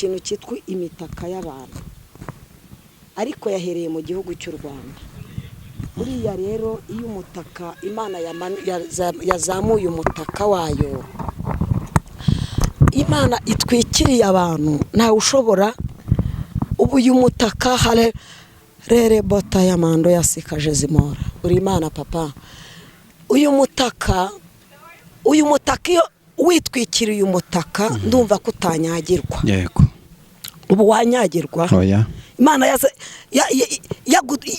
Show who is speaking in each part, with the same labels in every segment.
Speaker 1: ikintu cyitwa imitaka y'abantu, ariko yahereye mu gihugu cy'u Rwanda. Buriya rero iyo umutaka Imana yazamuye umutaka wayo, Imana itwikiriye abantu, ntawe ushobora ubu uyu mutaka rere bota y'amando yasikaje zimora. Uri Imana papa, uyu mutaka iyo witwikiriye umutaka ndumva ko utanyagirwa.
Speaker 2: Yego.
Speaker 1: Ubu wanyagirwa.
Speaker 2: Oya.
Speaker 1: Imana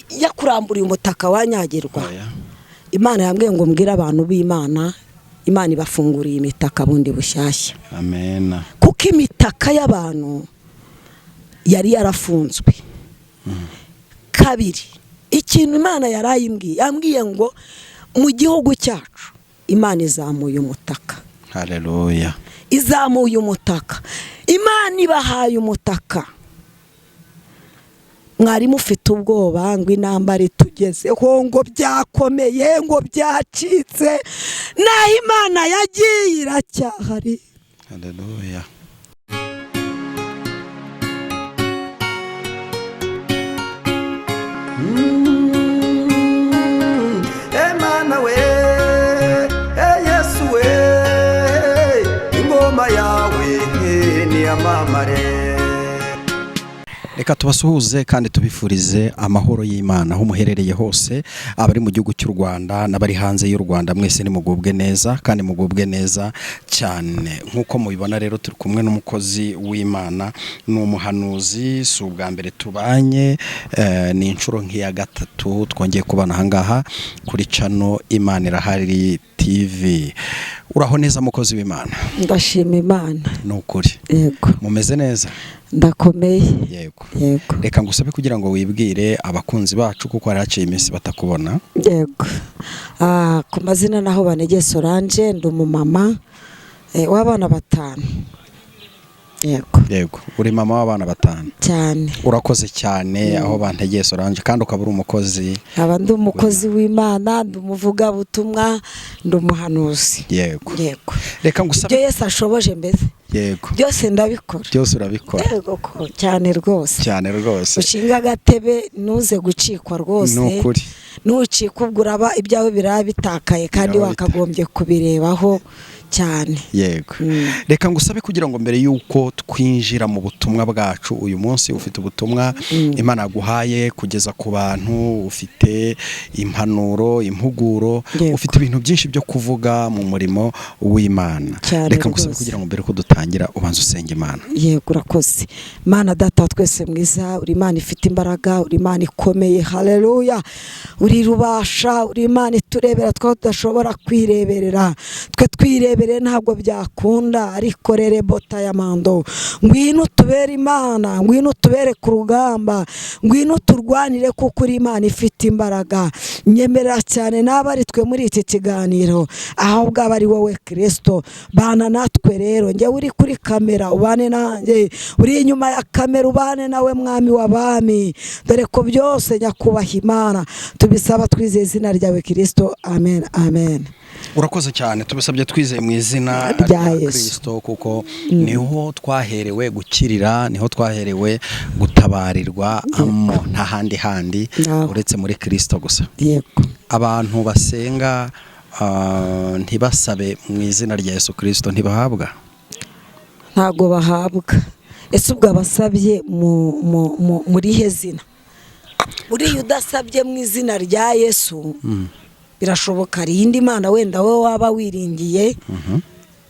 Speaker 1: yakuramburiye umutaka wanyagirwa.
Speaker 2: Oya.
Speaker 1: Imana yambwiye ngo mbwire abantu b'Imana, Imana ibafunguriye imitaka bundi bushyashya.
Speaker 2: Amen.
Speaker 1: Kuko imitaka y'abantu yari yarafunzwe. Kabiri, ikintu Imana yambwiye ngo mu gihugu cyacu Imana izamuye umutaka.
Speaker 2: Haleluya.
Speaker 1: Izamuye umutaka. Imana ibahaye umutaka. Mwari mufite ubwoba ngo intambara itugezeho, ngo byakomeye, ngo byacitse, naho Imana yagiye iracyahari.
Speaker 2: Haleluya.
Speaker 3: Emana we, Yesu we, ingoma yawe ni amamare.
Speaker 2: Reka tubasuhuze kandi tubifurize amahoro y'Imana aho muherereye hose, abari mu gihugu cy'u Rwanda n'abari hanze y'u Rwanda, mwese nimugubwe neza kandi mugubwe neza cyane. Nkuko mubibona rero turi kumwe n'umukozi w'Imana, n'umuhanuzi, si ubwa mbere tubanye, ni inshuro nk'iya gatatu twongeye kubana ahangaha kuri channel Imana Irahari TV. Uraho neza mukozi w'Imana?
Speaker 1: Ndashima Imana.
Speaker 2: Nukuri.
Speaker 1: Yego.
Speaker 2: Mumeze neza?
Speaker 1: Ndakomeye.
Speaker 2: Yego.
Speaker 1: Yego.
Speaker 2: Reka ngusabe kugira ngo wibwire abakunzi bacu kuko haraciye iminsi batakubona.
Speaker 1: Yego. Ku mazina naho Banege Solange, ndi umumama w'abana 5. Yego.
Speaker 2: Yego. Uri mama w'abana 5.
Speaker 1: Cyane.
Speaker 2: Urakoze cyane aho Banege Solange, kandi ukaba uri umukozi.
Speaker 1: Aba ndi umukozi w'Imana, ndi umuvuga butumwa, ndi umuhanuzi.
Speaker 2: Yego.
Speaker 1: Yego.
Speaker 2: Reka ngusabe.
Speaker 1: Ibyo Yesu ashoboje mbese.
Speaker 2: Yego.
Speaker 1: Byose ndabikora.
Speaker 2: Byose urabikora.
Speaker 1: Yego ko cyane rwose.
Speaker 2: Cyane rwose.
Speaker 1: Ushinga agatebe nuze gucikwa rwose.
Speaker 2: Nukuri.
Speaker 1: Nucika ubwo ibyawe birabitakaye kandi wakagombye kubirebaho cyane.
Speaker 2: Yego. Reka ngusabe kugira ngo mbere yuko twinjira mu butumwa bwacu uyu munsi, ufite ubutumwa Imana yaguhaye kugeza ku bantu, ufite impanuro, impuguro, ufite ibintu byinshi byo kuvuga mu murimo w'Imana. Reka ngusabe kugira ngo mbere ko dutangira ubanze usenge Imana.
Speaker 1: Yego, urakoze. Mana data twese mwiza, uri Imana ifite imbaraga, uri Imana ikomeye. Haleluya. Uri rubasha, uri Imana iturebera twa tudashobora kwireberera. Twe twirebere ntabwo byakunda, ariko rere bota y'amando, ngwino tubere Imana, ngwino tubere ku rugamba, ngwino turwanire kuko uri Imana ifite imbaraga. Nyemerera cyane n'abari twe muri iki kiganiro, ahubwo abari wowe Kristo, bana natwe rero. Njye uri kuri kamera ubane nanjye, uri inyuma ya kamera ubane nawe mwami w'abami, dore ko byose nyakubaha Imana tubisaba twizeye izina ryawe Kristo. Amen. Amen.
Speaker 2: Urakoze cyane, tubisabye twizeye mu izina rya Kristo kuko niho twaherewe gukirira, niho twaherewe gutabarirwa, nta handi uretse muri Kristo gusa.
Speaker 1: Yego.
Speaker 2: Abantu basenga ntibasabe mu izina rya Yesu Kristo ntibahabwa?
Speaker 1: Ntago bahabwa. Ese ubwo abasabye muri hezina, uri udasabye mu izina rya Yesu, birashoboka ari indi Mana wenda wowe waba wiringiye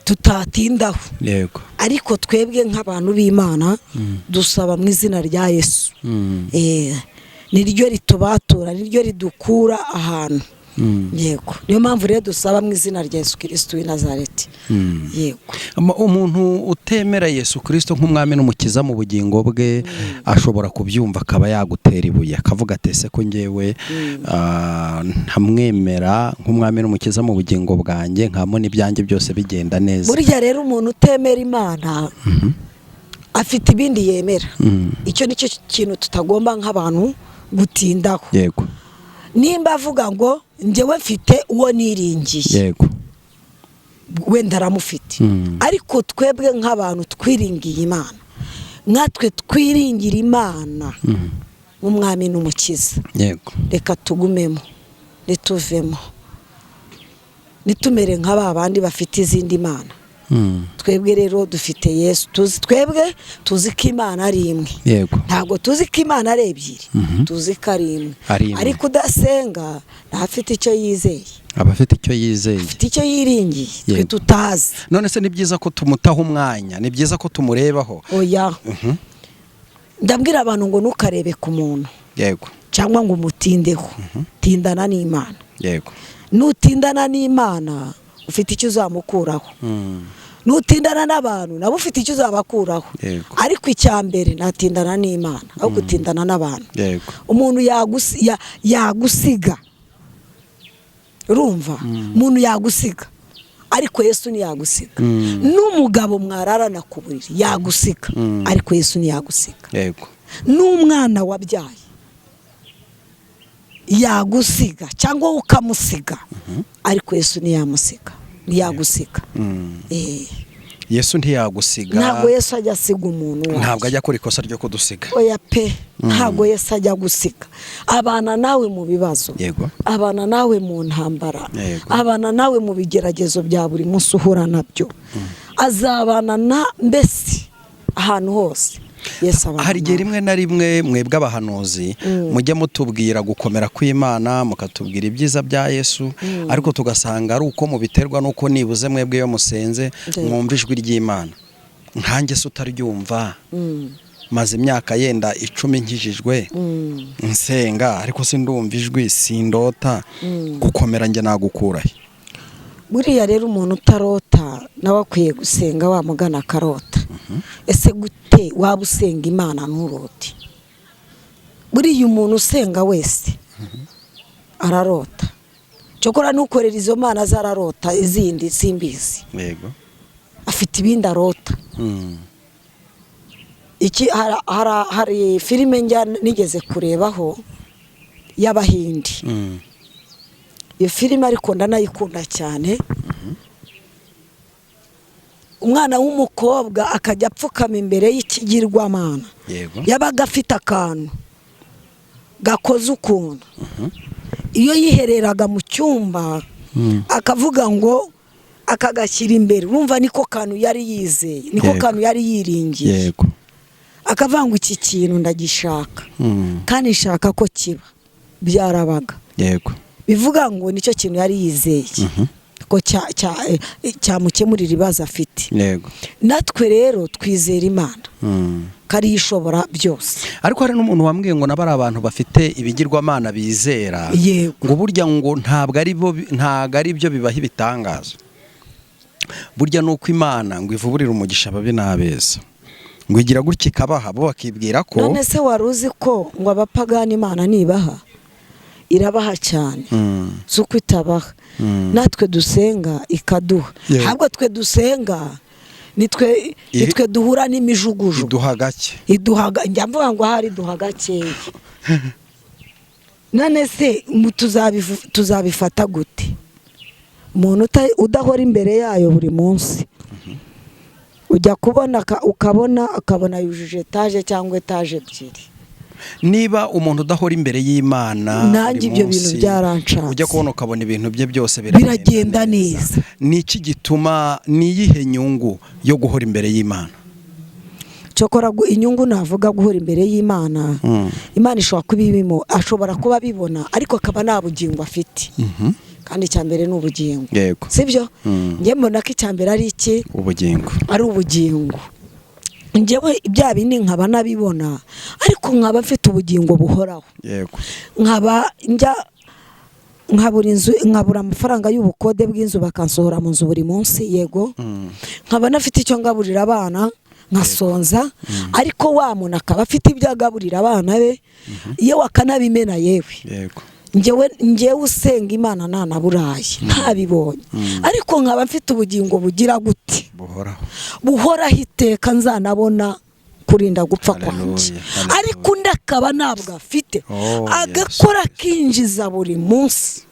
Speaker 1: tutatindaho.
Speaker 2: Yego.
Speaker 1: Ariko twebwe nk'abantu b'Imana dusaba mu izina rya Yesu. Niryo ritubatura, niryo ridukura ahantu. Yego. Niyo mpamvu rero dusaba mu izina rya Yesu Kristo w'i Nazareti. Yego.
Speaker 2: Umuntu utemera Yesu Kristo nk'umwami n'umukiza mu bugingo bwe ashobora kubyumva akaba yagutera ibuye, akavuga ati ese ko ngewe ntamwemera nk'umwami n'umukiza mu bugingo bwanjye, nkabona ibyanjye byose bigenda neza.
Speaker 1: Burya rero umuntu utemera Imana afite ibindi yemera. Icyo nicyo kintu tutagomba nk'abantu gutindaho.
Speaker 2: Yego.
Speaker 1: Nimba avuga ngo njyewe mfite uwo niringiye.
Speaker 2: Yego.
Speaker 1: Wenda aramufite. Ariko twebwe nk'abantu twiringiye Imana, natwe twiringira Imana nk'umwami n'umukiza.
Speaker 2: yego
Speaker 1: Reka tugumemo nituvemo nitumere nk'aba bandi bafite izindi mana. Twebwe rero dufite Yesu, twebwe tuzi ko Imana ari imwe.
Speaker 2: yego
Speaker 1: Ntabwo tuzi ko Imana ari ebyiri, tuzi ko ari imwe. Ariko udasenga ntafite icyo yizeye,
Speaker 2: abafite icyo yizeye,
Speaker 1: afite icyo yiringiye twe tutazi.
Speaker 2: none se ni byiza ko tumutaho umwanya, ni byiza ko tumurebaho?
Speaker 1: Oya, ndabwira abantu ngo ntukarebe ku muntu
Speaker 2: yego
Speaker 1: cyangwa ngo umutindeho. Tindana n'Imana.
Speaker 2: yego
Speaker 1: Nutindana n'Imana ufite icyo uzamukuraho. Nutindana n'abantu nabo ufite icyo uzabakuraho. Ariko icyambere natindana n'Imana aho gutindana n'abantu. Umuntu yagusiga, urumva, umuntu yagusiga, ariko Yesu ntiyagusiga. N'umugabo mwararana ku buriri yagusiga, ariko Yesu ntiyagusiga. N'umwana wabyaye yagusiga cyangwa ukamusiga, ariko Yesu ntiyamusiga, ntiyagusiga.
Speaker 2: Yesu ntiyagusiga.
Speaker 1: Ntabwo Yesu ajya asiga umuntu,
Speaker 2: ntabwo ajya akora ikosa ryo kudusiga.
Speaker 1: Oya pe, ntabwo Yesu ajya gusiga. Abana nawe mu bibazo, abana nawe mu ntambara, abana nawe mu bigeragezo bya buri munsi uhura nabyo. Azabana na mbese ahantu hose.
Speaker 2: Hari igihe rimwe na rimwe mwebwe abahanuzi mujya mutubwira gukomera kw'Imana, mukatubwira ibyiza bya Yesu, ariko tugasanga ari uko mubiterwa nuko nibuze mwebwe iyo musenze mwumva ijwi ry'Imana. Nkanjye se utaryumva, maze imyaka yenda 10 nkijijwe nsenga, ariko sindumva ijwi, sindota, gukomera njye nagukurahe?
Speaker 1: Buriya rero umuntu utarota nawe akwiye gusenga, wamugana akarota. Ese gute waba usenga Imana nturote? Buriya umuntu usenga wese ararota. Cyokora nukorera izo mana zararota, izindi simbizi.
Speaker 2: Yego.
Speaker 1: Afite ibindi arota. Iki hari filime njya nigeze kurebaho y'Abahindi. Iyo filime ariko ndanayikunda cyane. Umwana w'umukobwa akajya apfukama imbere y'ikigirwamana. Yabaga afite akantu gakoze ukuntu. Iyo yihereraga mu cyumba akavuga ngo akagashyira imbere, urumva niko kantu yari yizeye, niko kantu yari yiringiye. Akavuga ngo iki kintu ndagishaka, kandi nshaka ko kiba. Byarabaga. Bivuga ngo nicyo kintu yari yizeye ko cyamukemurira ibibazo afite. Natwe rero twizera Imana kari ishobora byose.
Speaker 2: Ariko hari n'umuntu wambwiye ngo nabari abantu bafite ibigirwamana bizera, ngo burya ngo ntabwo ari byo bibaha ibitangazo. Burya nuko Imana ngo ivuburira umugisha babi n'abeza, ngo igira gutya ikabaha, bo bakibwira ko.
Speaker 1: None se waruzi ko ngo abapagani Imana nibaha irabaha cyane, suko itabaha. Natwe dusenga ikaduha. Ntabwo twe dusenga nitwe duhura n'imijuguju.
Speaker 2: Iduha gake.
Speaker 1: Njya mvuga ngo hari duha gake. None se tuzabifata gute? Umuntu udahora imbere yayo buri munsi, ujya ukabona yujuje etaje cyangwa etaje ebyiri.
Speaker 2: Niba umuntu udahora imbere y'Imana,
Speaker 1: nanjye ibyo bintu byaranshatse.
Speaker 2: Ujya kubona ukabona ibintu bye byose
Speaker 1: biragenda neza.
Speaker 2: Niki gituma, niyihe nyungu yo guhora imbere y'Imana?
Speaker 1: Cyokora inyungu navuga guhora imbere y'Imana, Imana ishobora kubibimo, ashobora kuba bibona, ariko akaba nta bugingo afite. Kandi icyambere ni ubugingo. Sibyo? Njye mbona ko icyambere ari iki?
Speaker 2: Ubugingo.
Speaker 1: Ari ubugingo. Njyewe ibya bindi nkaba nabibona, ariko nkaba mfite ubugingo buhoraho. Nkabura amafaranga y'ubukode bw'inzu bakansohora mu nzu buri munsi. Yego. Nkaba nafite icyo ngaburira abana nkasonza, ariko wa muntu akaba afite ibyo agaburira abana be, iyo wakanabimena yewe. Njyewe usenga Imana ntanaburaye, ntabibonye, ariko nkaba mfite ubugingo bugira gute? Buhoraho iteka, nzanabona kurinda gupfa kwanjye. Ariko ndakaba ntabwo afite, agakora kinjiza buri munsi,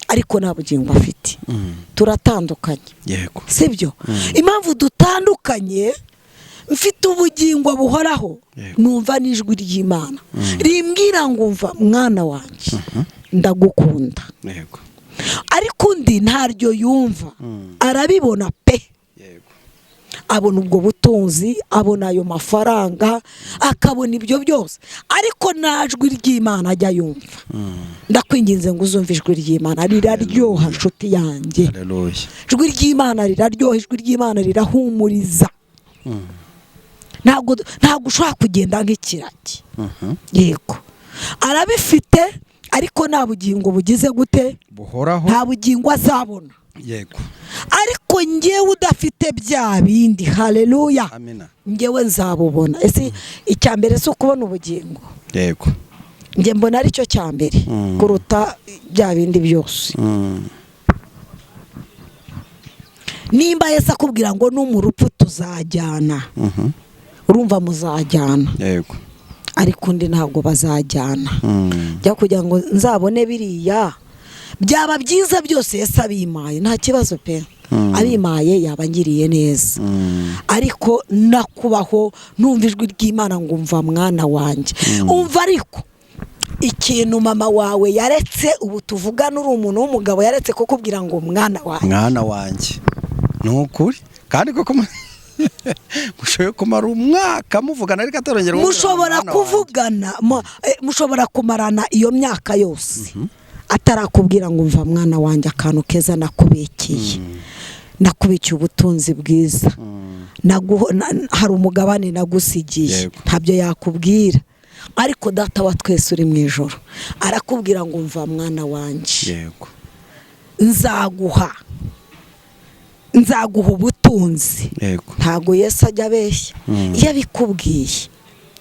Speaker 1: ariko nta bugingo afite. Turatandukanye, sibyo? Impamvu dutandukanye mfite ubugingo buhoraho numva n'ijwi ry'Imana rimbwira ngo umva mwana wanjye ndagukunda ariko undi ntaryo yumva arabibona pe abona ubwo butunzi abona ayo mafaranga akabona ibyo byose ariko najwi ry'Imana ajya yumva ndakwinginze ngo uzumve ijwi ry'Imana riraryoha nshuti yanjye ijwi ry'Imana riraryoha ijwi ry'Imana rirahumuriza ntabwo ushobora kugenda nk'ikiragi yego arabifite ariko nta bugingo bugize gute
Speaker 2: buhoraho
Speaker 1: nta bugingo azabona
Speaker 2: yego
Speaker 1: ariko njyewe udafite bya bindi haleluya
Speaker 2: amina
Speaker 1: njyewe nzabubona ese icyambere so kubona ubugingo
Speaker 2: yego
Speaker 1: njye mbona ari cyo cyambere kuruta bya bindi byose nimba Yesu akubwira ngo no mu rupfu tuzajyana urumva muzajyana
Speaker 2: yego
Speaker 1: ariko undi ntabwo bazajyana jya kugira ngo nzabone biriya byaba byiza byose Yesu abimaye nta kibazo pe abimaye yabangiriye neza ariko nakubaho numva ijwi ry'Imana ngo umva mwana wanjye umva ariko ikintu mama wawe yaretse ubu tuvugana uri umuntu w'umugabo yaretse kukubwira ngo mwana
Speaker 2: wanjye nukuri kandi koko mushoboye kumara umwaka muvugana ariko atarongera
Speaker 1: mushobora kuvugana mushobora kumarana iyo myaka yose atarakubwira ngo umva mwana wanjye akantu keza nakubikiye nakubikiye ubutunzi bwiza hari umugabane nagusigiye ntabyo yakubwira ariko data wa twese uri mu ijoro arakubwira ngo umva mwana wanjye
Speaker 2: yego
Speaker 1: nzaguha ubutunzi ntabwo Yesu ajya abeshya iyo abikubwiye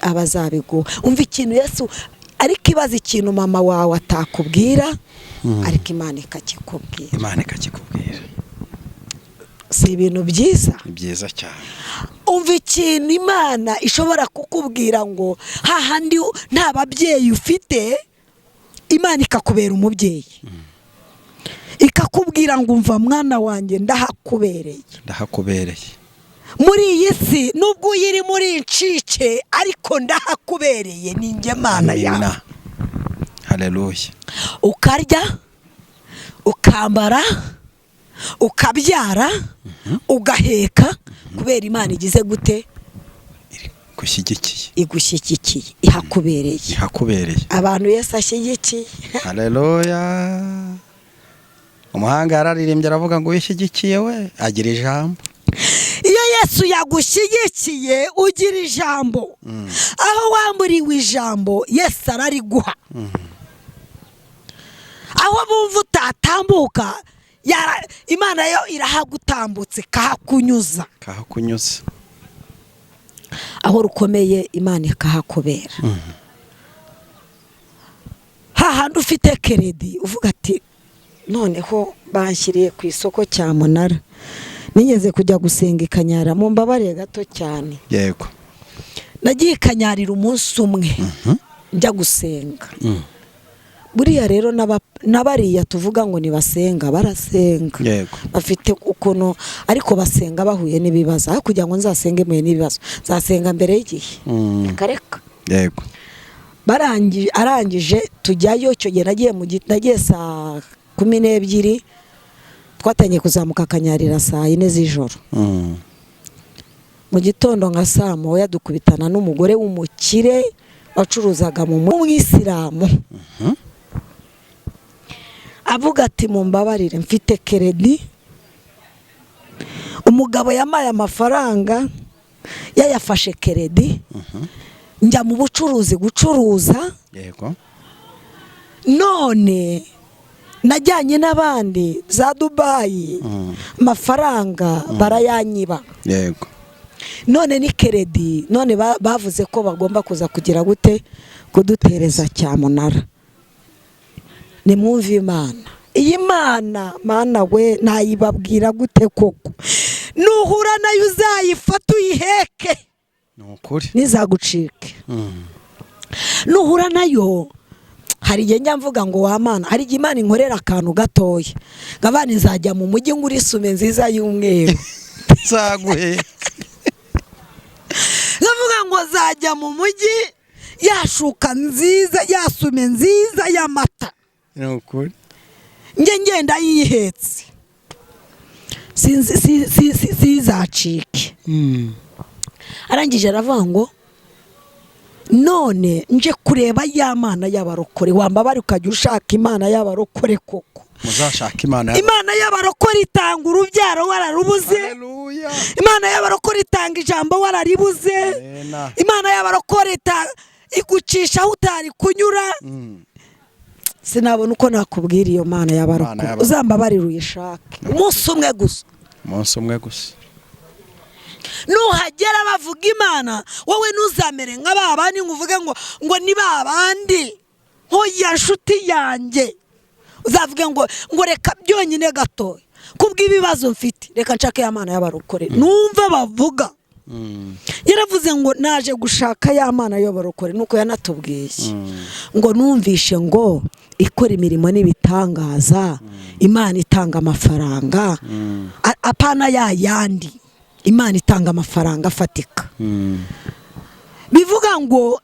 Speaker 1: abazabiguha umva ikintu Yesu ariko ibaza ikintu mama wawe atakubwira ariko Imana ikakikubwira si ibintu byiza
Speaker 2: ni byiza cyane
Speaker 1: umva ikintu Imana ishobora kukubwira ngo hahandi nta babyeyi ufite Imana ikakubera umubyeyi ikakubwira ngo umva mwana wanjye ndahakubereye muri iyi si nubwo uyiri muri incike ariko ndahakubereye ni njye Mana yawe
Speaker 2: haleluya
Speaker 1: ukarya ukambara ukabyara ugaheka kubera Imana igize gute igushyigikiye ihakubereye abantu Yesu ashyigikiye
Speaker 2: haleluya umuhanga yararirimbye aravuga ngo yishyigikiye we agira ijambo
Speaker 1: iyo Yesu yagushyigikiye ugira ijambo aho wamburiwe ijambo Yesu arariguha aho bumva utatambuka Imana yo irahagutambutse kahakunyuza aho rukomeye Imana ikahakubera hahandi ufite keredi uvuga ati noneho banshyiriye ku isoko cya Munara nigeze kujya gusenga Ikanyara mu mbabare gato cyane
Speaker 2: yego
Speaker 1: nagiye Ikanyarira umunsi umwe njya gusenga buriya rero n'abariya tuvuga ngo nibasenga barasenga
Speaker 2: yego
Speaker 1: bafite ukuntu ariko basenga bahuye n'ibibazo aho kugira ngo nzasenge muye n'ibibazo zasenga mbere y'igihe kareka
Speaker 2: yego
Speaker 1: arangije tujyayo cyo gihe nagiye saa 12 twatangiye kuzamuka Akanyarira saa 4 z'ijoro mu gitondo nka saa moya dukubitana n'umugore w'umukire wacuruzaga mu Mwisilamu avuga ati mumbabarire mfite keredi umugabo yamaye amafaranga yayafashe keredi njya mu bucuruzi gucuruza
Speaker 2: yego
Speaker 1: none najyanye n'abandi za Dubai amafaranga barayanyiba
Speaker 2: yego
Speaker 1: none ni keredi none bavuze ko bagomba kuza kugira gute kudutereza cyamunara ni mwumva Imana iyi Mana we nayibabwira gute koko nuhura nayo uzayifata uyiheke
Speaker 2: nukuri
Speaker 1: nizagucike nuhura nayo hari igihe njya mvuga ngo wa Mana hari igihe Imana inkorera akantu gatoya ngabana izajya mu mujyi ngura isume nziza y'umweru
Speaker 2: zaguhe
Speaker 1: ngo zajya mu mujyi yashuka nziza yasume nziza y'amata
Speaker 2: nukuri
Speaker 1: nge ngenda yihetse sizacike. Arangije aravuga ngo none nje kureba ya Mana y'abarokore, wambabari ukajya ushaka Imana y'abarokore koko.
Speaker 2: muzashaka Imana
Speaker 1: y'abarokore itanga urubyaro wararubuze.
Speaker 2: Haleluya.
Speaker 1: Imana y'abarokore itanga ijambo wararibuze. Imana y'abarokore igucisha aho utari kunyura. Sinabona uko nakubwira iyo Mana y'abarokore. Uzambabarira uyishake umunsi umwe gusa. Nuhagera bavuga Imana wowe ntuzamere nk'ababandi nguvuge ngo ni babandi hoya nshuti yanjye. Uzavuge ngo reka byonyine gatoya kubw'ibibazo mfite reka nshake ya Mana y'abarokore. Numva bavuga yaravuze ngo naje gushaka ya Mana y'abarokore nuko yanatubwiye ngo numvishe ngo ikora imirimo n'ibitangaza. Imana itanga amafaranga apana yandi. Imana itanga amafaranga afatika. Bivuga ngo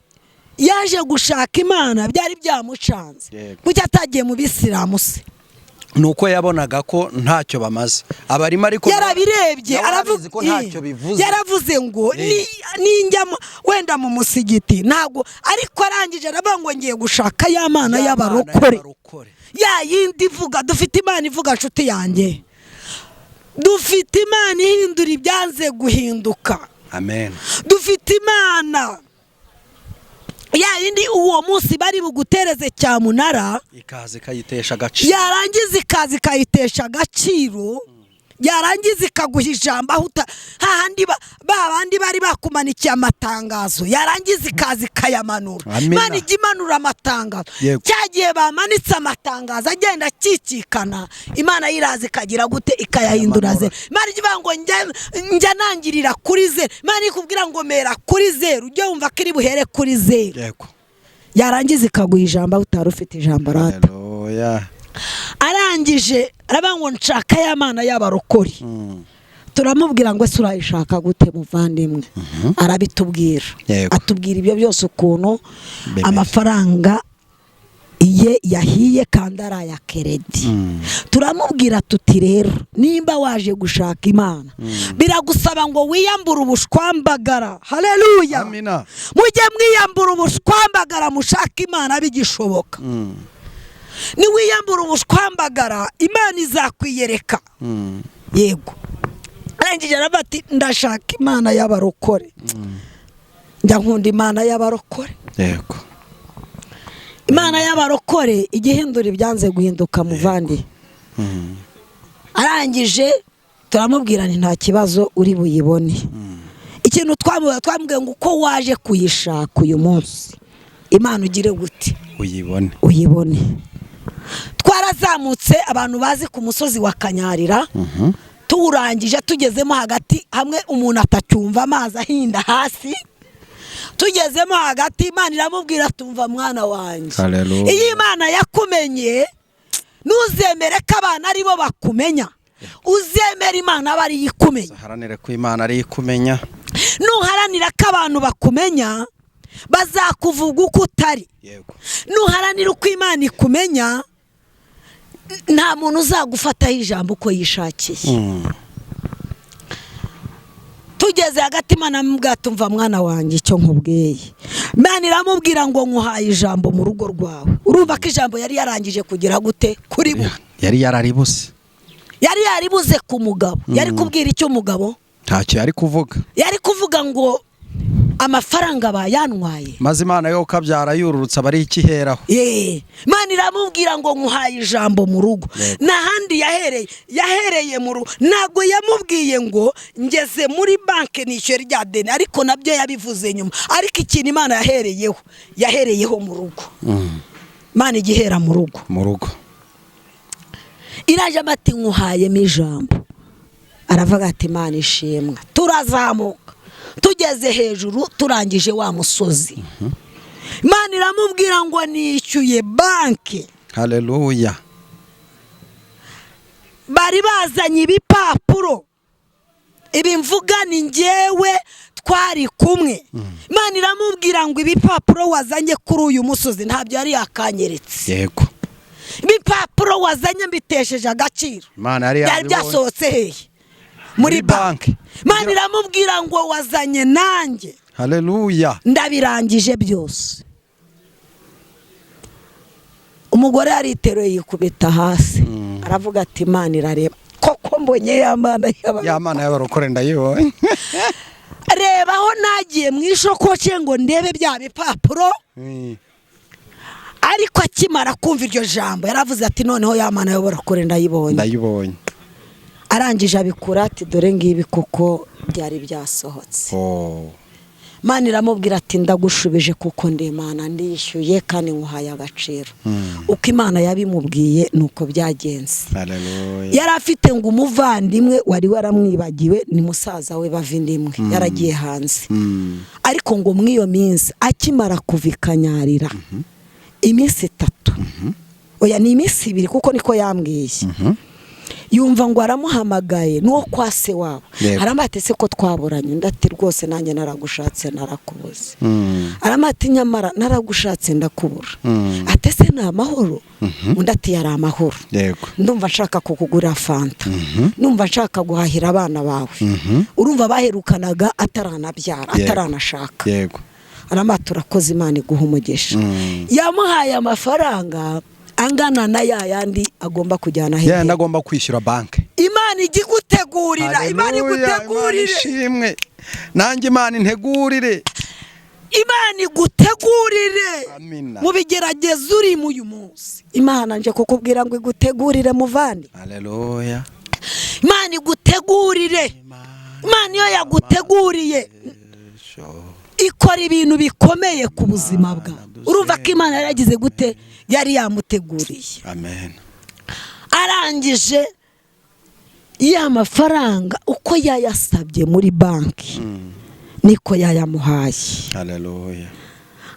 Speaker 1: yaje gushaka Imana byari byamucanze kuko atagiye mu Bisilamu se
Speaker 2: nuko yabonaga ko ntacyo bamaze abarimo ariko
Speaker 1: yarabirebye aravuze
Speaker 2: ko ntacyo bivuze.
Speaker 1: yaravuze ngo ninjya wenda mu musigiti ntago ariko arangije aravuga ngo ngiye gushaka ya Mana y'abarokore ya yindi ivuga dufite Imana ivuga nshuti yanjye. Dufite Imana ihindura ibyanze guhinduka.
Speaker 2: Amen.
Speaker 1: Dufite Imana ya yindi uwo munsi bari bugutereze cyamunara
Speaker 2: ikaze kayitesha agaciro.
Speaker 1: Yarangiza ikaze kayitesha agaciro. Yarangiza ikaguha ijambo aho hahandi babandi bari bakumanikiye amatangazo. Yarangiza ikaze kayamanura. Imana ijya imanura amatangazo. Cyagiye bamanitse amatangazo agenda akikikana. Imana yiraza ikagira gute ikayahindura ze. Imana ivuga ngo njya nangirira kuri ze. Imana ikubwira ngo mera kuri zeru ujye wumva ko iri buhere kuri zeru.
Speaker 2: Yego.
Speaker 1: Yarangiza ikaguha ijambo utari ufite ijambo rata.
Speaker 2: Haleluya.
Speaker 1: Arangije aravuga ngo nshaka ya Mana y'abarokore. Turamubwira ngo ese urayishaka gute muvandimwe? Arabitubwira. Atubwira ibyo byose ukuntu amafaranga ye yahiye kandi araya keredi. Turamubwira tuti rero nimba waje gushaka Imana biragusaba ngo wiyambure ubushwambagara. Haleluya.
Speaker 2: Amina.
Speaker 1: Mujye mwiyambura ubushwambagara mushaka Imana bigishoboka. Ni wiyambura ubushwambagara Imana izakwiyereka. Yego. Arangije arabati ndashaka Imana y'abarokore. Njya nkunda Imana y'abarokore.
Speaker 2: Yego.
Speaker 1: Imana y'abarokore igihindura ibyanze guhinduka muvandi. Arangije turamubwira nta kibazo uri buyibone. Ikintu twamubwiye ngo uko waje kuyishaka uyu munsi Imana ugire gute uyibone. Twarazamutse abantu bazi ku musozi wa Kanyarira. Turangije tugezemo hagati hamwe umuntu atacyumva amazi ahinda hasi. Tugezemo hagati Imana iramubwira tumva mwana wanjye. Iyi Imana yakumenye nuzemere ko abana aribo bakumenya. Uzemera Imana bari yikumenya.
Speaker 2: Haranire ko Imana ari yikumenya.
Speaker 1: Nuharanira ko abantu bakumenya bazakuvuga uko utari. Nuharanira uko Imana ikumenya nta muntu uzagufataho ijambo uko yishakiye. Tugeze hagati Imana amubwira tumva mwana wanjye icyo nkubwiye. Imana iramubwira ngo nkuhaye ijambo mu rugo rwawe. Urumva ko ijambo yari yarangije kugira gute kuri bo.
Speaker 2: Yari yararibuze.
Speaker 1: Yari yaribuze ku mugabo. Yari kubwira icyo mugabo?
Speaker 2: Ntacyo yari kuvuga.
Speaker 1: Yari kuvuga ngo amafaranga bayanwaye.
Speaker 2: Maze Imana yo kabyara yururutsa bari ikiheraho.
Speaker 1: Imana iramubwira ngo nkuhaye ijambo mu rugo. Nahandi yahereye mu rugo. Nago yamubwiye ngo ngeze muri banke nishyure rya deni ariko nabyo yabivuze nyuma. Ariko ikintu Imana yahereyeho mu rugo. Imana igihera mu rugo. Iraje amati nkuhayemo ijambo. Aravuga ati Imana ishimwe. Turazamuka. Tugeze hejuru turangije wa musozi. Imana iramubwira ngo nishyuye banki.
Speaker 2: Haleluya.
Speaker 1: Bari bazanye ibipapuro. Ibi mvuga ni njyewe twari kumwe Imana iramubwira ngo ibipapuro wazanye kuri uyu musozi ntabyo yari yakanyeretse.
Speaker 2: Yego.
Speaker 1: Ibipapuro wazanye mbitesheje agaciro.
Speaker 2: Imana yari
Speaker 1: byasohotse hehe? Muri banki. Imana iramubwira ngo wazanye nanjye.
Speaker 2: Haleluya.
Speaker 1: Ndabirangije byose. Umugore yariteruye yikubita hasi. Aravuga ati Imana irareba. Koko mbonye ya mana
Speaker 2: y'abarokore ndayibonye.
Speaker 1: Reba aho nagiye mu ishokoce ngo ndebe bya bipapuro. Ariko akimara kumva iryo jambo yaravuze ati noneho ya mana y'abarokore ndayibonye. Arangije abikura ati dore ngibi kuko byari byasohotse. Imana iramubwira ati ndagushubije kuko ndi Imana ndishyuye kandi nkuhaye agaciro. Uko Imana yabimubwiye nuko byagenze.
Speaker 2: Haleluya.
Speaker 1: Yari afite ngo umuvandimwe wari waramwibagiwe ni musaza we bavindimwe yaragiye hanze. Ariko ngo mwiyo minsi akimara kuvikanyarira iminsi 3. Oya ni iminsi 2 kuko niko yambwiye. Yumva ngo aramuhamagaye nuwo kwa se wabo. Aramatese ko twaburanye ndati rwose nanjye naragushatse narakubuze. Aramati nyamara naragushatse ndakubura. Atese na amahoro. Undati yari amahoro.
Speaker 2: Yego.
Speaker 1: Ndumva nshaka kukugura fanta. Ndumva nshaka guhahira abana bawe. Urumva baherukanaga ataranabyara ataranashaka.
Speaker 2: Yego.
Speaker 1: Aramati urakoze Imana iguha umugisha. Yamuhaye amafaranga angana na yandi agomba kujyana hehe.
Speaker 2: Yandi agomba kwishyura banki.
Speaker 1: Imana igigutegurira. Imana igutegurire.
Speaker 2: Ishimwe. Nanjye Imana integurire.
Speaker 1: Imana igutegurire.
Speaker 2: Amina.
Speaker 1: Mu bigerageza uri mu uyu munsi. Imana nje kukubwira ngo igutegurire muvandi.
Speaker 2: Haleluya.
Speaker 1: Imana igutegurire. Imana iyo yaguteguriye ikora ibintu bikomeye ku buzima bwawe. Urumva ko Imana yaragize gute yari yamuteguriye.
Speaker 2: Amen.
Speaker 1: Arangije ya mafaranga uko yayasabye muri banki niko yayamuhaye.
Speaker 2: Haleluya.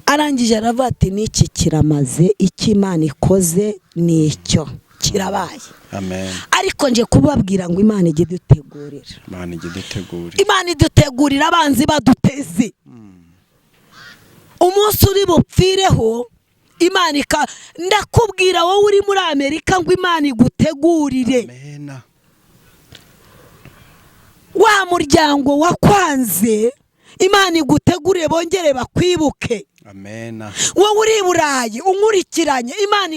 Speaker 1: Arangije aravuga ati niki kiramaze iki Imana ikoze nicyo kirabaye.
Speaker 2: Amen.
Speaker 1: Ariko nje kubabwira ngo Imana igidutegurira.
Speaker 2: Imana igidutegurira.
Speaker 1: Imana idutegurira abanzi baduteze. Umunsi uri bupfireho Imana ndakubwira wowe uri muri Amerika ngo Imana igutegurire.
Speaker 2: Amen.
Speaker 1: Wa muryango wakwanze Imana igutegurire bongere bakwibuke.
Speaker 2: Amen.
Speaker 1: Wowe uri Burayi unkurikiranye Imana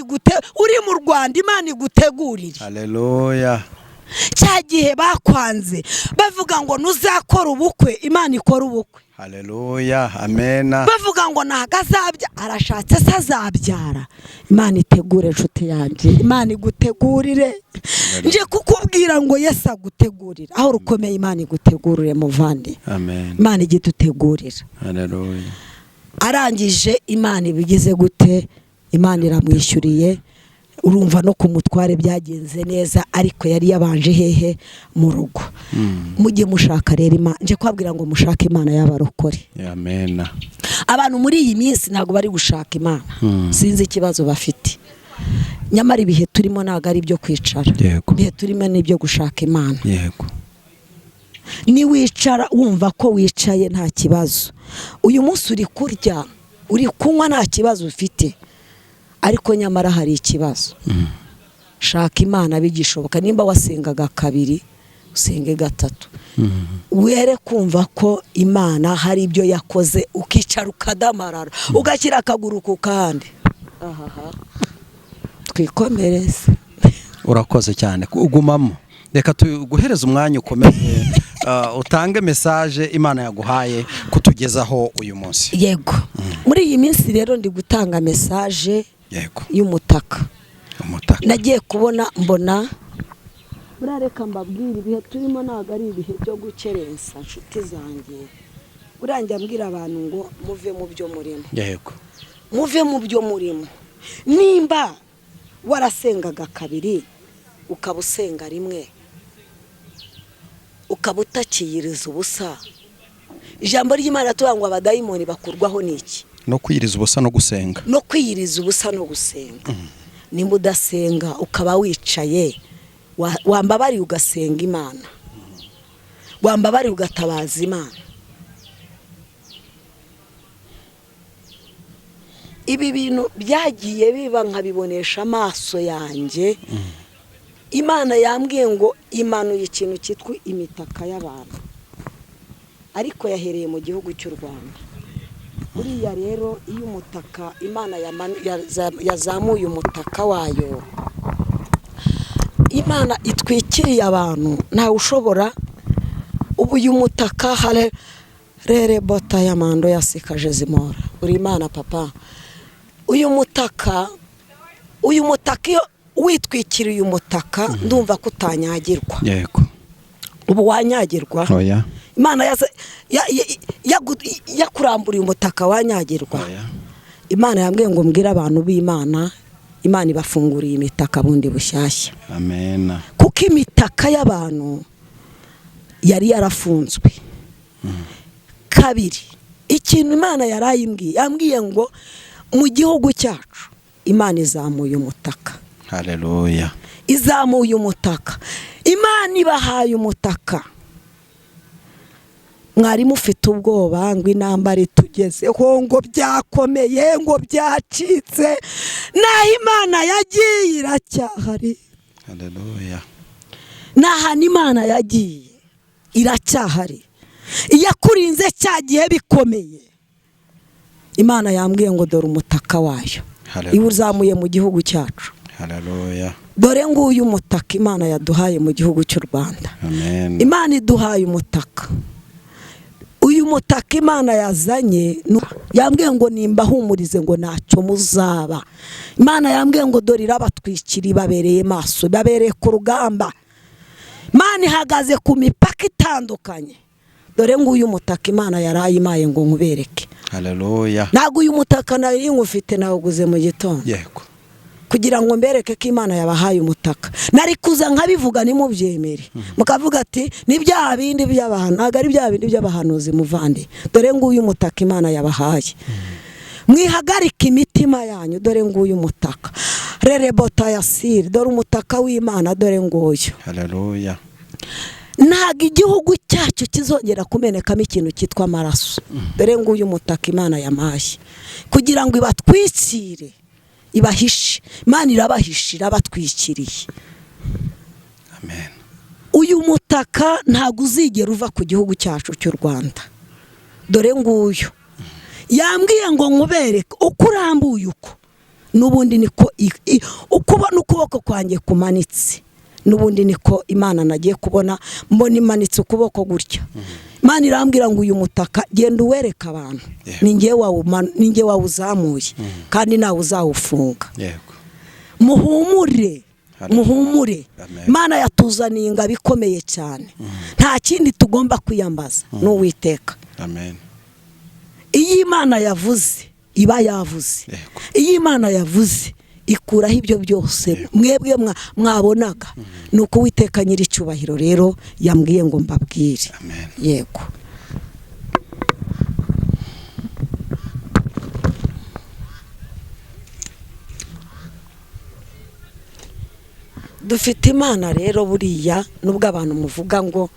Speaker 1: uri mu Rwanda Imana igutegurire.
Speaker 2: Haleluya.
Speaker 1: Cya gihe bakwanze bavuga ngo nuzakora ubukwe Imana ikora ubukwe.
Speaker 2: Haleluya. Amen.
Speaker 1: Bavuga ngo nagazabya arashatse sazabyara. Imana itegure nshuti yanjye. Imana igutegurire. Nje kukubwira ngo Yesu agutegurira. Aho rukomeye Imana igutegurire muvandi.
Speaker 2: Amen.
Speaker 1: Imana igidutegurira.
Speaker 2: Haleluya.
Speaker 1: Arangije Imana ibigize gute? Imana iramwishyuriye. Urumva no kumutware byagenze neza ariko yari yabanje hehe mu rugo. Mujye mushaka rero Imana. Nje kwabwira ngo mushake Imana y'abarokore.
Speaker 2: Amen.
Speaker 1: Abantu muri iyi minsi ntago bari gushaka Imana. Sinzi ikibazo bafite. Nyamara ibihe turimo naga ari byo kwicara. Ibihe turimo n'ibyo gushaka Imana.
Speaker 2: Yego.
Speaker 1: Ni wicara wumva ko wicaye nta kibazo. Uyu munsi uri kurya, uri kunywa nta kibazo ufite. Ariko nyamara hari ikibazo. Shaka Imana bigishoboka. Nimba wasengaga 2 usenge 3. Were kumva ko Imana hari ibyo yakoze ukicara ukadamarara ugashyira akaguru ku kandi. Twikomereze.
Speaker 2: Urakoze cyane ugumamo. Reka tuguhereza umwanya ukomeye utange message Imana yaguhaye kutugezaho uyu munsi.
Speaker 1: Yego. Muri iyi minsi rero ndi gutanga message y'umutaka. Nagiye kubona mbona burareka mbabwira ibihe turimo naga ari ibihe byo gukerensa nshuti zanjye. Uranjya mbwira abantu ngo muve mu byo murimo.
Speaker 2: Yego.
Speaker 1: Muve mu byo murimo. Nimba warasengaga 2 ukabusenga 1 ukabutakiyiriza ubusa. Ijambo ry'Imana tuangwa abadayimoni bakurwaho niki?
Speaker 2: No kwiyiriza ubusa no gusenga.
Speaker 1: No kwiyiriza ubusa no gusenga. Nimba udasenga ukaba wicaye wambabari ugasenga Imana. Wambabari ugatabaza Imana. ibi bintu byagiye biba nkabibonesha amaso yanjye. Imana yambwiye ngo imanuye ikintu cyitwa imitaka y'abantu, ariko yahereye mu gihugu cy'u Rwanda. Buriya rero iyo umutaka Imana yazamuye umutaka wayo, Imana itwikiriye abantu, ntawe ushobora. Ubu uyu mutaka rere bota y'amando yasikaje zimora. Uri Imana papa. Uyu mutaka iyo witwikiriye umutaka, ndumva kutanyagirwa.
Speaker 2: Yego.
Speaker 1: Ubu wanyagirwa.
Speaker 2: Oya.
Speaker 1: Imana yakuramburiye umutaka wanyagirwa.
Speaker 2: Oya.
Speaker 1: Imana yambwiye ngo mbwire abantu b'Imana, Imana ibafunguriye imitaka bundi bushyashya.
Speaker 2: Amen.
Speaker 1: Kuko imitaka y'abantu yari yarafunzwe. Kabiri, ikintu Imana yambwiye ngo mu gihugu cyacu Imana izamuye umutaka.
Speaker 2: Haleluya.
Speaker 1: Izamuye umutaka. Imana ibahaye umutaka. Mwari mufite ubwoba ngo intambara itugezeho, ngo byakomeye, ngo byacitse. Naho Imana yagiye iracyahari.
Speaker 2: Haleluya.
Speaker 1: Naho Imana yagiye iracyahari. Iyakurinze cyagiye bikomeye. Imana yambwiye ngo dore umutaka wayo. Iwe uzamuye mu gihugu cyacu.
Speaker 2: Haleluya.
Speaker 1: Dore nguyu umutaka Imana yaduhaye mu gihugu cy'u Rwanda.
Speaker 2: Amen.
Speaker 1: Imana iduhaye umutaka. Uyu mutaka Imana yazanye yambwiye ngo nimbahumurize ngo ntacyo muzaba. Imana yambwiye ngo dore irabatwikiri babereye maso, babereye ku rugamba. Imana ihagaze ku mipaka itandukanye. Dore nguyu umutaka Imana yarayimaye ngo nkubereke.
Speaker 2: Haleluya.
Speaker 1: Nago uyu mutaka nari ngufite nawuguze mu gitondo.
Speaker 2: Yego.
Speaker 1: Kugira ngo mbereke ko Imana yabahaye umutaka. Nari kuza nkabivuga ni mubyemere. Mukavuga ati ni bya bindi by'abantu, agari bya bindi by'abahanuzi muvande. Dore nguyu umutaka Imana yabahaye. Mwihagarika imitima yanyu, dore nguyu umutaka. Rere bota yasiri, dore umutaka w'Imana, dore nguyu.
Speaker 2: Haleluya.
Speaker 1: Ntago igihugu cyacu kizongera kumenekamo ikintu cyitwa amaraso. Dore nguyu umutaka Imana yamaye. Kugira ngo ibatwikire, ibahishe. Imana irabahishe, irabatwikiriye.
Speaker 2: Amen.
Speaker 1: Uyu mutaka ntago uzigera uva ku gihugu cyacu cy'u Rwanda. Dore nguyu. Yambwiye ngo nkubereke uko urambuye uko. Nubundi niko ukubona ukuboko kwanjye kumanitse. Nubundi niko Imana nagiye kubona mbona imanitse ukuboko gutya. Imana irambwira ngo uyu mutaka genda uwereka abantu. Ninjye wawuzamuye kandi nawe uzawufunga.
Speaker 2: Yego.
Speaker 1: Muhumure. Muhumure. Imana yatuzaniye ingabo ikomeye cyane. Nta kindi tugomba kwiyambaza n'Uwiteka.
Speaker 2: Amen.
Speaker 1: Iyi Imana yavuze iba yavuze. Iyi Imana yavuze ikuraho ibyo byose mwebwe mwabonaga. Nuko Uwiteka nyiri cyubahiro rero yambwiye ngo mbabwire.
Speaker 2: Amen.
Speaker 1: Yego. Dufite Imana rero buriya nubwo abantu muvuga ngo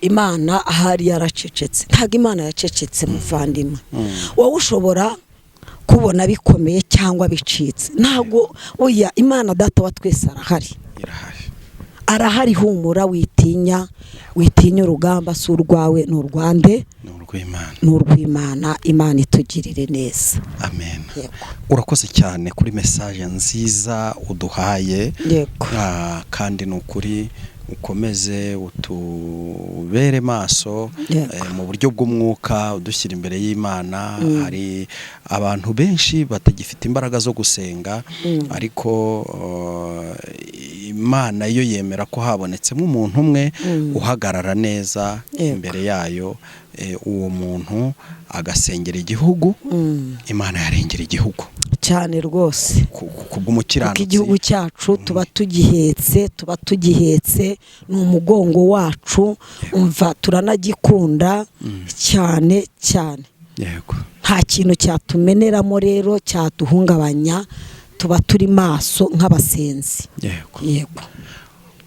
Speaker 1: Imana ahari yaracecetse. Ntago Imana yacecetse muvandimwe. Wowe ushobora kubona bikomeye cyangwa bicitse. Ntago oya Imana data wa twese arahari. Arahari, humura, witinya urugamba si urwawe n'urwande n'urw'Imana. Imana itugirire neza.
Speaker 2: Amen. Urakoze cyane kuri message nziza uduhaye.
Speaker 1: Yego.
Speaker 2: Kandi nukuri ukomeze utubere maso mu buryo bw'umwuka udushyira imbere y'Imana. Hari abantu benshi batagifite imbaraga zo gusenga, ariko Imana iyo yemera ko habonetsemo umuntu umwe uhagarara neza imbere yayo, uwo muntu agasengera igihugu, Imana yarengera igihugu
Speaker 1: cyane rwose.
Speaker 2: Kubw'umukiranutsi
Speaker 1: igihugu cyacu tuba tugihetse ni umugongo wacu. Umva turanagikunda cyane cyane.
Speaker 2: Yego.
Speaker 1: Nta kintu cyatumeneramo rero cyaduhungabanya. Tuba turi maso nk'abasenzi.
Speaker 2: Yego.
Speaker 1: Yego.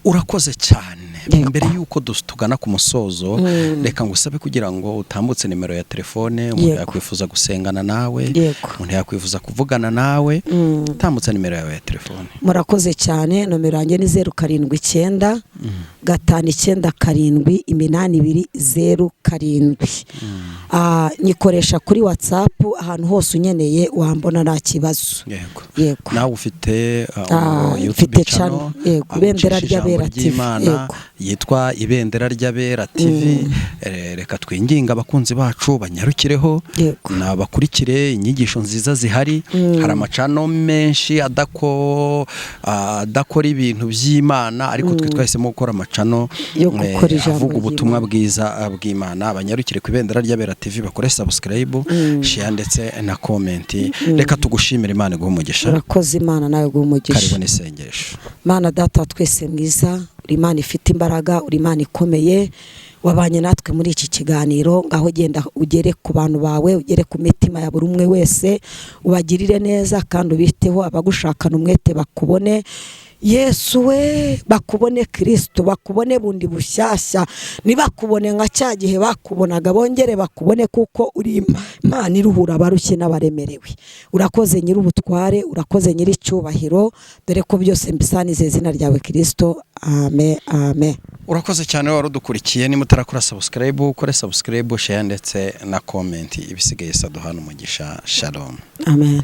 Speaker 2: Urakoze cyane
Speaker 1: Yego.
Speaker 2: mbere y'uko tugana ku musozo reka ngusabe kugira ngo utambutse nimero ya telefone umuntu
Speaker 1: Yego.
Speaker 2: yakwifuza gusengana nawe
Speaker 1: Yego.
Speaker 2: umuntu yakwifuza kuvugana nawe utambutse nimero yawe ya telefone.
Speaker 1: Murakoze cyane, nomero yanjye ni 079 5978207. Nyikoresha kuri WhatsApp, ahantu hose unyeneye wambona nta kibazo.
Speaker 2: Yego.
Speaker 1: Yego.
Speaker 2: Nawe ufite YouTube
Speaker 1: mfite
Speaker 2: channel,
Speaker 1: yego, Ibendera ry'Abera TV. Yego.
Speaker 2: Yitwa Ibendera ry'Abera TV. Reka twinginga abakunzi bacu banyarukireho
Speaker 1: Yego.
Speaker 2: nabakurikire inyigisho nziza zihari. Hari amacano menshi adakora ibintu by'Imana, ariko twe twahisemo gukora amacano
Speaker 1: yo gukora ijambo
Speaker 2: avuga ubutumwa
Speaker 1: ry'Imana.
Speaker 2: bwiza bw'Imana. Abanyarukire ku Ibendera ry'Abera TV bakore subscribe, share ndetse na comment. Reka tugushimire, Imana iguhe umugisha.
Speaker 1: Urakoze, Imana nawe guha umugisha.
Speaker 2: Karibu n'isengesho.
Speaker 1: Mana data twese mwiza, uri Imana ifite imbaraga, uri Imana ikomeye, wabanye natwe muri iki kiganiro. Ngaho genda ugere ku bantu bawe, ugere ku mitima ya buri umwe wese, ubagirire neza kandi ubiteho. Abagushakana umwete bakubone Yesu we, bakubone Kristo, bakubone bundi bushyashya, nibakubone nka cya gihe bakubonaga, bongere bakubone, kuko uri Imana iruhura abarushye n'abaremerewe. Urakoze nyir'ubutware, urakoze nyir'icyubahiro, dore ko byose mbisanize izina ryawe Kristo. Amen, amen.
Speaker 2: Urakoze cyane wari udukurikiye. Ni mutarakora subscribe, ukore subscribe, share ndetse na comment. Ibisigaye saduhana umugisha. Shalom.
Speaker 1: Amen.